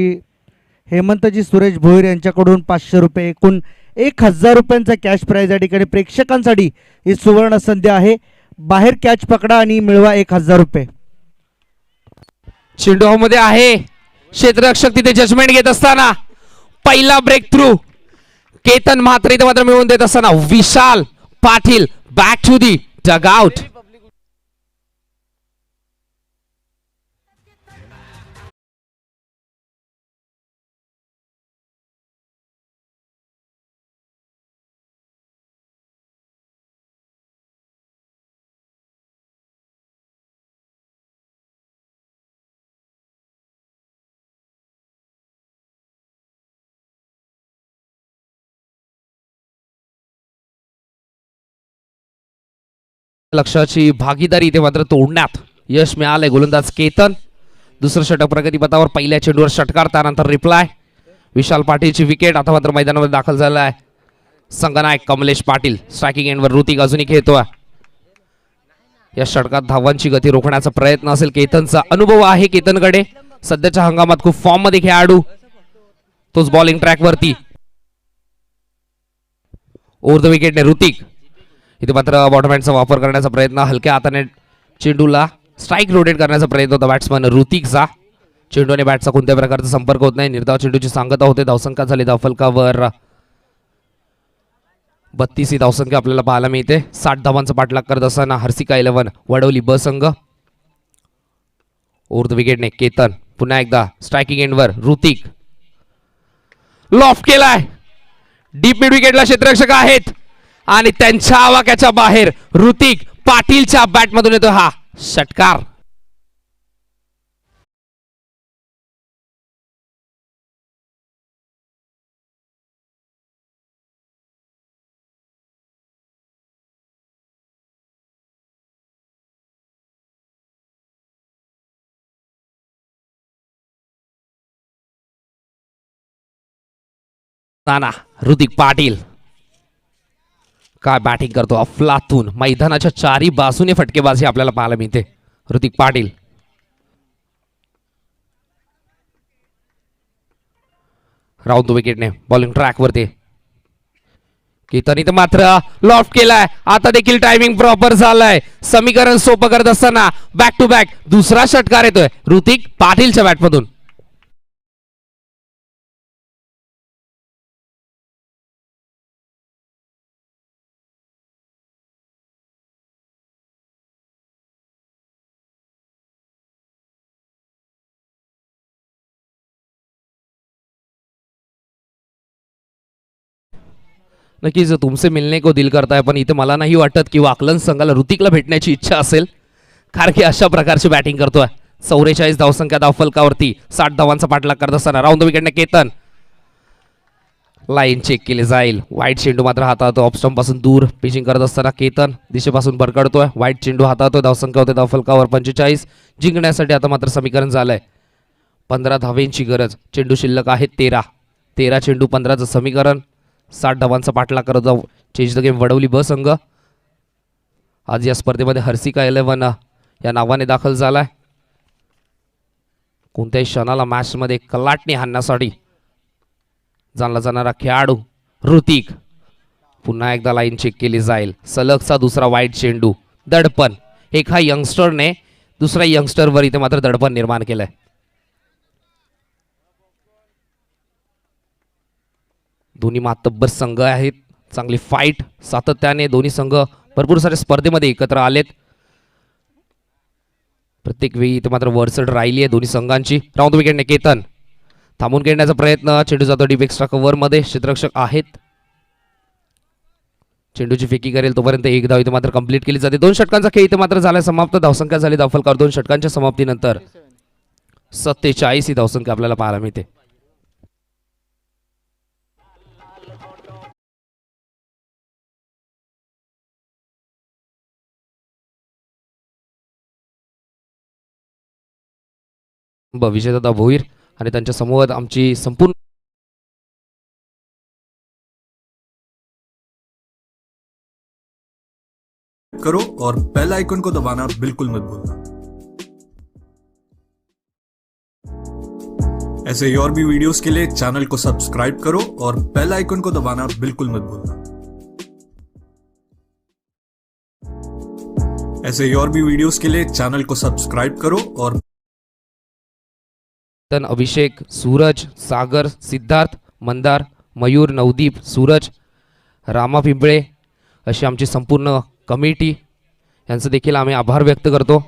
हेमंतजी सुरेश भोईर यांच्याकडून 500 रुपये. एकूण 1000 रुपयांचा कॅश प्राईज या ठिकाणी प्रेक्षकांसाठी ही सुवर्ण संधी आहे. बाहेर कॅच पकडा आणि मिळवा 1000 रुपये. चेंडू मध्ये आहे क्षेत्ररक्षक तिथे जजमेंट घेत असताना पहिला ब्रेक थ्रू केतन म्हात्रे इथे मात्र मिळवून देत असताना Vishal Patil back to the dugout. लक्षाची भागीदारी इथे मात्र तोडण्यात यश मिळालंय गोलंदाज केतन. दुसरं षटक प्रगतीपथावर पहिल्या चेंडूवर षटकार त्यानंतर रिप्लाय. विशाल पाटीलची विकेट आता मात्र मैदानामध्ये दाखल झाला आहे. संघनायक कमलेश पाटील स्ट्रायकिंग एंडवर ऋतिक अजूनही खेळतोय. या षटकात धावांची गती रोखण्याचा प्रयत्न असेल केतनचा. अनुभव आहे केतनकडे. सध्याच्या हंगामात खूप फॉर्म मध्ये खेळाडू. तोच बॉलिंग ट्रॅक वरती. ओव्हर द विकेटने ऋतिक इथे मात्र बॉटम हँडचा वापर करण्याचा प्रयत्न. हलक्या हाताने चेंडूला स्ट्राईक रोटेट करण्याचा प्रयत्न होता बॅट्समन ऋतिकचा. चेंडूने बॅटचा कोणत्या प्रकारचा संपर्क होत नाही. निर्धाव चेंडूची सांगता होते. धावसंख्या झाली धावफलकावर 32 ही धावसंख्या आपल्याला पाहायला मिळते. 60 धावांचा पाठलाग करत असताना हर्षिका 11 वडवली ब संघ. ओव्हर द विकेटने केतन पुन्हा एकदा स्ट्रायकिंग एंडवर ऋतिक लॉफ्ट केलाय. डीप मिड विकेटला क्षेत्ररक्षक आहेत आणि त्यांच्या आवाक्याच्या बाहेर ऋतिक पाटीलच्या बॅटमधून येतो हा षटकार. नाना ऋतिक पाटील काय बॅटिंग करतो अफलातून. मैदानाच्या चारी बाजूने फटकेबाजी आपल्याला पाहायला मिळते. ऋतिक पाटील राऊंड विकेटने बॉलिंग ट्रॅक वरती. केतन इथं मात्र लॉफ्ट केलाय. आता देखील टायमिंग प्रॉपर झालाय. समीकरण सोपं करत असताना बॅक टू बॅक दुसरा षटकार येतोय ऋतिक पाटीलच्या बॅटमधून. नक्कीच तुमसे मिलने को दिल करताय पण इथे मला नाही वाटत की वाकलन संघाला ऋतिकला भेटण्याची इच्छा असेल कारण की अशा प्रकारची बॅटिंग करतोय. 44 धावसंख्या धावफलकावरती 60 धावांचा पाठलाग करत असताना राऊंड द विकेटने केतन लाईन चेक केली जाईल. वाईट चेंडू मात्र हाताळतो ऑफ स्टंप पासून दूर. पिचिंग करत असताना केतन दिशेपासून भरकडतोय. वाईट चेंडू हाताळतोय. धावसंख्या होते धावफलकावर 45. जिंकण्यासाठी आता मात्र समीकरण झालंय 15 धावेंची गरज. चेंडू शिल्लक आहेत 13 चेंडू 15चं समीकरण. 60 धावांचा पाठलाग करत जाऊ चेंज द गेम वडवली ब संघ. आज या स्पर्धेमध्ये हर्षिका 11 या नावाने दाखल झालाय. कोणत्याही क्षणाला मॅचमध्ये कलाटणी हाणण्यासाठी जाणला जाणारा खेळाडू ऋतिक. पुन्हा एकदा लाईन चेक केली जाईल. सलगचा दुसरा वाईट चेंडू. दडपण. एका यंगस्टरने दुसऱ्या यंगस्टरवर इथे मात्र दडपण निर्माण केलंय. दोन्ही मातब्बर संघ आहेत. चांगली फाईट सातत्याने दोन्ही संघ भरपूर सारे स्पर्धेमध्ये एकत्र आलेत. प्रत्येक वेळी इथे मात्र वरचढ राहिली आहे दोन्ही संघांची. राऊंड विकेटने केतन थांबून खेळण्याचा प्रयत्न. चेंडू जातो डीप एक्स्ट्रा कव्हर मध्ये. क्षेत्ररक्षक आहेत. चेंडूची फेकी करेल तोपर्यंत एक धाव इथे मात्र कंप्लीट केली जाते. 2 षटकांचा खेळ इथे मात्र झाला समाप्त. धावसंख्या झाली धावफलकावर 2 षटकांच्या समाप्तीनंतर 47 ही धावसंख्या आपल्याला पाहायला मिळते. विजयदादा भोईर आणि त्यांच्या समूहात आमची संपूर्ण करो और बेल आइकन को दबाना बिल्कुल मत भूलना। ऐसे ही और भी वीडियोस के लिए चैनल को सब्सक्राइब करो और बेल आइकन को दबाना बिल्कुल मत भूलना। ऐसे ही और भी वीडियोस के लिए चैनल को सब्सक्राइब करो और अभिषेक, सूरज, सागर, सिद्धार्थ, मंदार, मयूर, नवदीप, सूरज, रामा पिंपळे अशी आमची संपूर्ण कमिटी यांचं देखील आम्ही आभार व्यक्त करतो.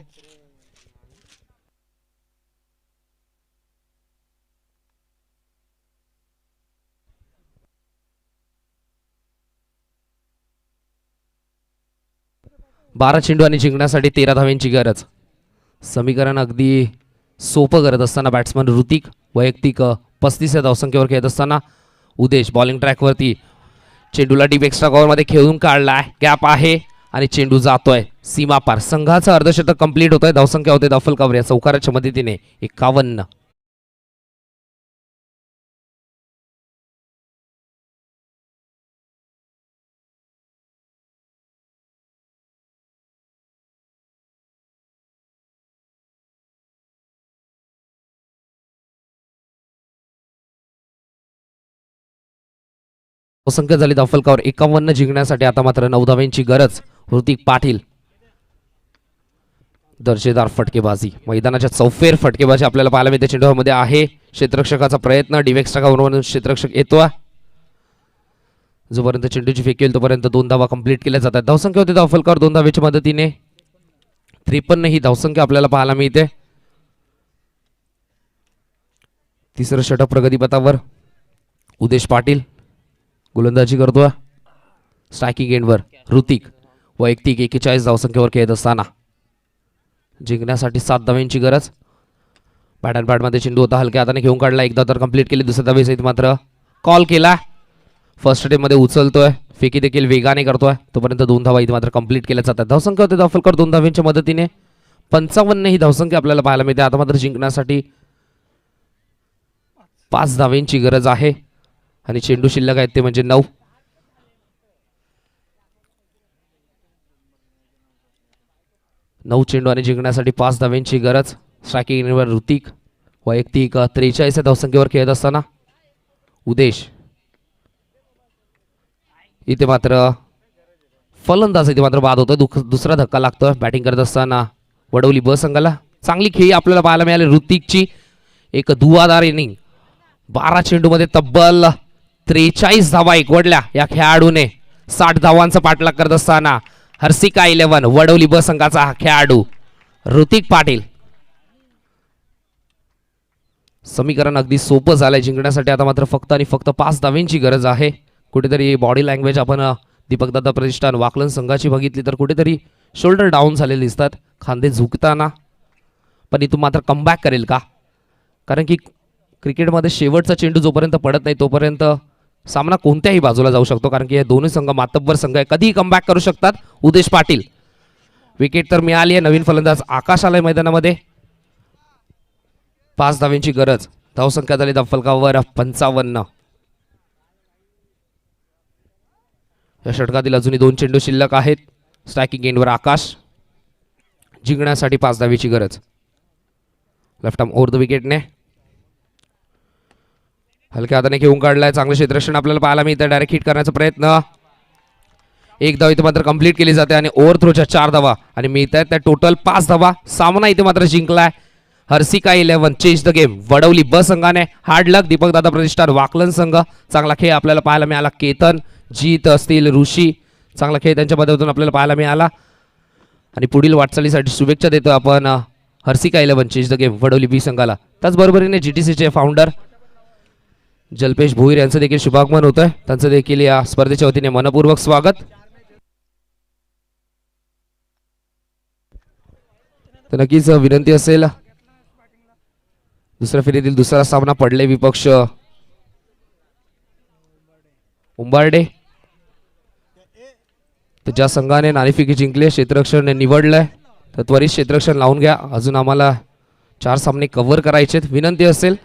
बारा चेंडू आणि जिंकण्यासाठी 13 धावांची गरज. समीकरण अगदी सोपं करत असताना बॅट्समन ऋतिक वैयक्तिक 35 या धावसंख्येवर खेळत असताना उदेश बॉलिंग ट्रॅकवरती चेंडूला डीप एक्स्ट्रा कव्हरमध्ये खेळून काढलाय. गॅप आहे आणि चेंडू जातोय सीमा पार. संघाचं अर्धशतक कंप्लीट होतोय. धावसंख्या होते धावफल कव्हर या चौकाराच्या मदतीने 51. धावसंख्या झाली धावफलकावर 51 जिंकण्यासाठी आता मात्र 9 धावांची गरज. ऋतिक पाटील दर्जेदार फटकेबाजी. मैदानाच्या चौफेर फटकेबाजी आपल्याला पाहायला मिळते. चेंडूमध्ये आहे क्षेत्ररक्षकाचा प्रयत्न. डिवेक्स्ट्रा कव्हरवरून क्षेत्ररक्षक येतोय. जोपर्यंत चेंडूची फेकी होईल तोपर्यंत 2 धावा कंप्लीट केल्या जातात. धावसंख्या होते धावफलकावर 2 धावेच्या मदतीने 53 ही धावसंख्या आपल्याला पाहायला मिळते. तिसरं षटक प्रगतीपथावर. उदेश पाटील गोलंदाजी करतोय. स्ट्रायकिंग एंडवर ऋतिक वैयक्तिक 41 धावसंख्येवर खेळत असताना जिंकण्यासाठी 7 धावांची गरज. बॅट अँड बॅटमध्ये चेंडू होता हलक्या हाताने घेऊन काढला. एकदा तर कंप्लीट केली. दुसऱ्या धावेसहित मात्र कॉल केला. फर्स्ट मध्ये उचलतोय. फेकी देखील वेगाने करतोय. तोपर्यंत 2 धावा इथे मात्र कंप्लीट केल्या जातात. धावसंख्या होते धावफलकर 2 धावांच्या मदतीने 55 ही धावसंख्या आपल्याला पाहायला मिळते. आता मात्र जिंकण्यासाठी 5 धावांची गरज आहे आणि चेंडू शिल्लक आहेत ते म्हणजे 9. चेंडू आणि जिंकण्यासाठी 5 धावांची गरज. स्ट्रायकिंग एंडवर ऋतिक वैयक्तिक 43 या धावसंख्येवर खेळत असताना उदेश इथे मात्र फलंदाज इथे मात्र बाद होतोय. दुसरा धक्का लागतोय बॅटिंग करत असताना वडवली ब संघाला. चांगली खेळी आपल्याला पाहायला मिळाली ऋतिकची. एक धुवाधार इनिंग. 12 चेंडूमध्ये तब्बल 43 धावा एकवडल्या या खेळाडूने. 60 धावांचा पाठलाग करत असताना हर्षिका 11 वडवली ब संघाचा हा खेळाडू ऋतिक पाटील. समीकरण अगदी सोपं झालंय जिंकण्यासाठी. आता मात्र फक्त आणि फक्त 5 धावांची गरज आहे. कुठेतरी बॉडी लँग्वेज आपण दीपकदादा प्रतिष्ठान वाकलन संघाची बघितली तर कुठेतरी शोल्डर डाऊन झालेले दिसतात. खांदे झुकताना. पण इथून मात्र कमबॅक करेल का? कारण की क्रिकेटमध्ये शेवटचा चेंडू जोपर्यंत पडत नाही तोपर्यंत सामना कोणत्याही बाजूला जाऊ शकतो. कारण की हे दोन्ही संघ मातब्बर संघ आहे. कधीही कमबॅक करू शकतात. उदेश पाटील विकेट तर मिळाली आहे. नवीन फलंदाज आकाश आलाय मैदानामध्ये. 5 धावांची गरज. धावसंख्या झाली धावफलकावर 55. या षटकातील अजूनही 2 चेंडू शिल्लक आहेत. स्ट्रायकिंग एंडवर आकाश. जिंकण्यासाठी 5 धावेची गरज. लेफ्ट आर्म ओव्हर द विकेटने हलक्या हाताने घेऊन काढलाय, चांगलं क्षेत्ररक्षण आपल्याला पाहायला मिळतं. डायरेक्ट हिट करण्याचा प्रयत्न, एक धाव इथे मात्र कंप्लीट केली जाते आणि ओव्हरथ्रोच्या 4 धावा आणि मिळत आहेत त्या टोटल 5 धावा. सामना इथे मात्र जिंकलाय Harshika 11 change the game Wadavali ब संघाने. हार्ड लक दीपक दादा प्रतिष्ठान वाकलन संघ. चांगला खेळ आपल्याला पाहायला मिळाला. केतन, जीत असतील, ऋषी, चांगला खेळ त्यांच्या पद्धतीतून आपल्याला पाहायला मिळाला आणि पुढील वाटचालीसाठी शुभेच्छा देतो आपण Harshika 11 change the game Wadavali B संघाला. त्याचबरोबरीने GTCचे फाउंडर जल्पेश भोईर यांचं देखील शुभागमन होतंय. त्यांचं देखील या स्पर्धेच्या वतीने मनपूर्वक स्वागत. तर नक्कीच विनंती असेल, दुसऱ्या फेरीतील दुसरा सामना पडले विपक्ष उंबारडे. तर ज्या संघाने नाणेफेकी जिंकले, क्षेत्ररक्षण निवडलंय, तर त्वरित क्षेत्ररक्षण लावून घ्या. अजून आम्हाला 4 सामने कव्हर करायचे. विनंती असेल.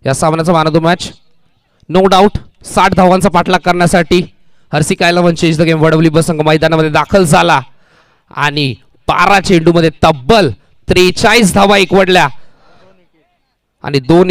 या सामन्याचा man of the match no doubt 60 धावांचा पाठलाग करण्यासाठी Harshika 11 change the game Wadavali ब संघ मैदानामध्ये दाखल झाला आणि 12 चेंडूमध्ये तब्बल 43 धावा एकवटल्या आणि 2